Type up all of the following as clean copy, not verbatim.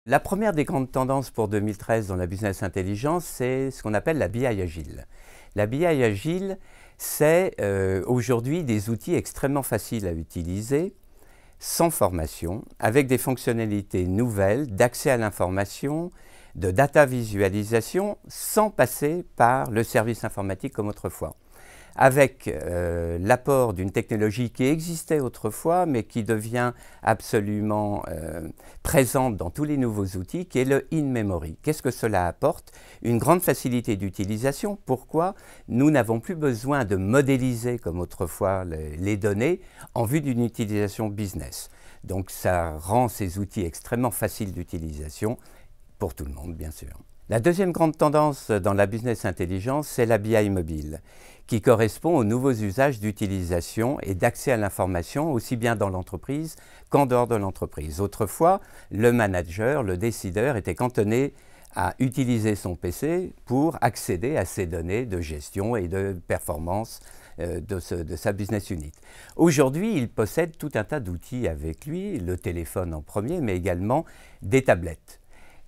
La première des grandes tendances pour 2013 dans la business intelligence, c'est ce qu'on appelle la BI agile. La BI agile, c'est aujourd'hui des outils extrêmement faciles à utiliser, sans formation, avec des fonctionnalités nouvelles d'accès à l'information, de data visualisation, sans passer par le service informatique comme autrefois. Avec l'apport d'une technologie qui existait autrefois, mais qui devient absolument présente dans tous les nouveaux outils, qui est le in-memory. Qu'est-ce que cela apporte? Une grande facilité d'utilisation. Pourquoi? Nous n'avons plus besoin de modéliser, comme autrefois, les données en vue d'une utilisation business. Donc ça rend ces outils extrêmement faciles d'utilisation, pour tout le monde, bien sûr. La deuxième grande tendance dans la business intelligence, c'est la BI mobile, qui correspond aux nouveaux usages d'utilisation et d'accès à l'information, aussi bien dans l'entreprise qu'en dehors de l'entreprise. Autrefois, le manager, le décideur, était cantonné à utiliser son PC pour accéder à ces données de gestion et de performance de sa business unit. Aujourd'hui, il possède tout un tas d'outils avec lui, le téléphone en premier, mais également des tablettes.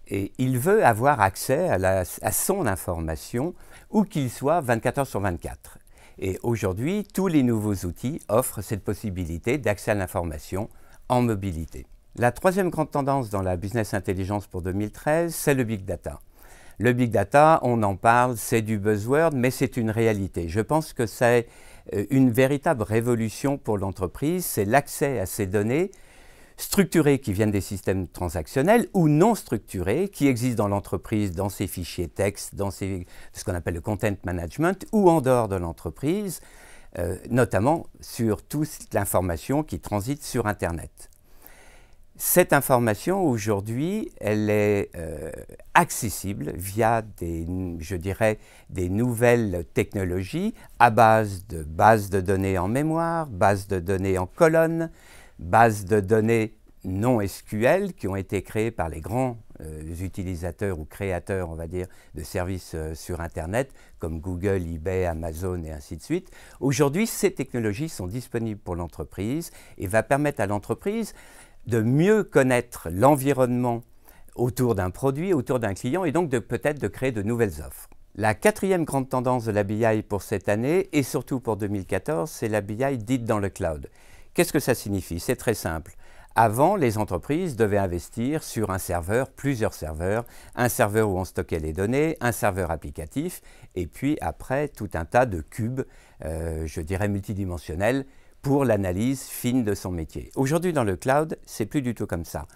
Et il veut avoir accès à son information, où qu'il soit 24 heures sur 24. Et aujourd'hui, tous les nouveaux outils offrent cette possibilité d'accès à l'information en mobilité. La troisième grande tendance dans la business intelligence pour 2013, c'est le big data. Le big data, on en parle, c'est du buzzword, mais c'est une réalité. Je pense que c'est une véritable révolution pour l'entreprise, c'est l'accès à ces données structurés qui viennent des systèmes transactionnels ou non structurés qui existent dans l'entreprise, dans ses fichiers texte, dans ce qu'on appelle le content management ou en dehors de l'entreprise, notamment sur toute l'information qui transite sur Internet. Cette information, aujourd'hui, elle est accessible via je dirais, des nouvelles technologies à base de bases de données en mémoire, bases de données en colonnes, bases de données non SQL qui ont été créées par les grands utilisateurs ou créateurs, on va dire, de services sur Internet, comme Google, eBay, Amazon et ainsi de suite. Aujourd'hui, ces technologies sont disponibles pour l'entreprise et va permettre à l'entreprise de mieux connaître l'environnement autour d'un produit, autour d'un client, et donc peut-être de créer de nouvelles offres. La quatrième grande tendance de la BI pour cette année, et surtout pour 2014, c'est la BI dite dans le cloud. Qu'est-ce que ça signifie? C'est très simple. Avant, les entreprises devaient investir sur un serveur, plusieurs serveurs, un serveur où on stockait les données, un serveur applicatif, et puis après, tout un tas de cubes, je dirais multidimensionnels, pour l'analyse fine de son métier. Aujourd'hui, dans le cloud, c'est plus du tout comme ça.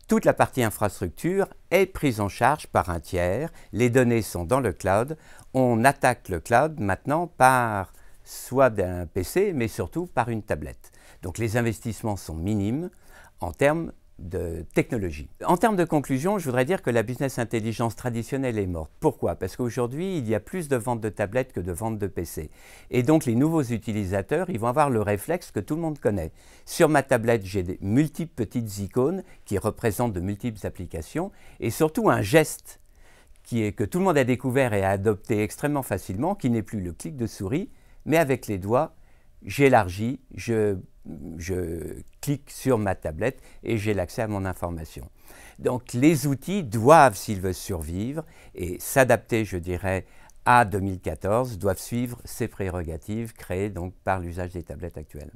Toute la partie infrastructure est prise en charge par un tiers, les données sont dans le cloud, on attaque le cloud maintenant par soit d'un PC, mais surtout par une tablette. Donc les investissements sont minimes en termes de technologie. En termes de conclusion, je voudrais dire que la business intelligence traditionnelle est morte. Pourquoi? Parce qu'aujourd'hui, il y a plus de ventes de tablettes que de ventes de PC. Et donc les nouveaux utilisateurs, ils vont avoir le réflexe que tout le monde connaît. Sur ma tablette, j'ai des multiples petites icônes qui représentent de multiples applications et surtout un geste que tout le monde a découvert et a adopté extrêmement facilement, qui n'est plus le clic de souris, mais avec les doigts, j'élargis, je clique sur ma tablette et j'ai l'accès à mon information. Donc les outils doivent, s'ils veulent survivre et s'adapter, je dirais, à 2014, doivent suivre ces prérogatives créées donc par l'usage des tablettes actuelles.